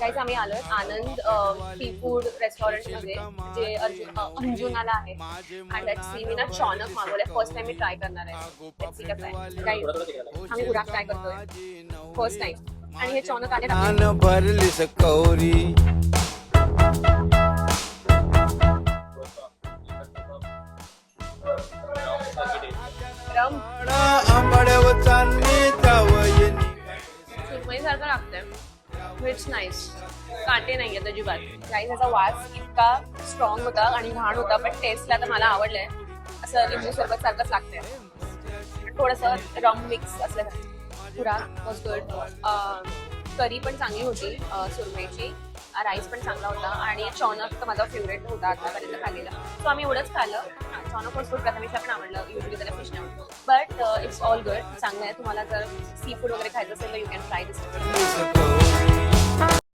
Guys आम्ही आलोय आनंद sea food restaurant मध्ये जे अंजुनाला आहे. अँड लेट्स सी मी ना चॉनक मागवलंय. फर्स्ट टाइम मी ट्राय करणार आहे. लेट्स सी कसं आहे. गाईज आम्ही उडाक ट्राय करतोय फर्स्ट टाइम. आणि हे चॉनक आले कान भरली सकौरी रम आंबाड्यावर चांदणी जावयनी सुरमई सारखं लागतंय. It's nice. काटे नाही आहेत अजिबात. गाईज ह्याचा वास इतका स्ट्रॉंग होता आणि घाण होता, पण टेस्टला तर मला आवडलंय. असं लिंबू सरबत सारखंच लागतंय. थोडंसं रम मिक्स असल्यासारखं. पुरा वॉज गुड. करी पण चांगली होती सुरमईची. राईस पण चांगला होता आणि चॉनक तर माझा फेवरेट होता आतापर्यंत खाल्लेला. सो आम्ही एवढंच खाल्लं. चॉनक वॉज गुड. प्रथमेशला पण आवडलं. युजली त्याला फिश नाही आवडतं, बट इट्स ऑल गुड. चांगलं आहे. तुम्हाला जर सी फूड वगैरे खायचं असेल तर यू कॅन ट्राय दिस.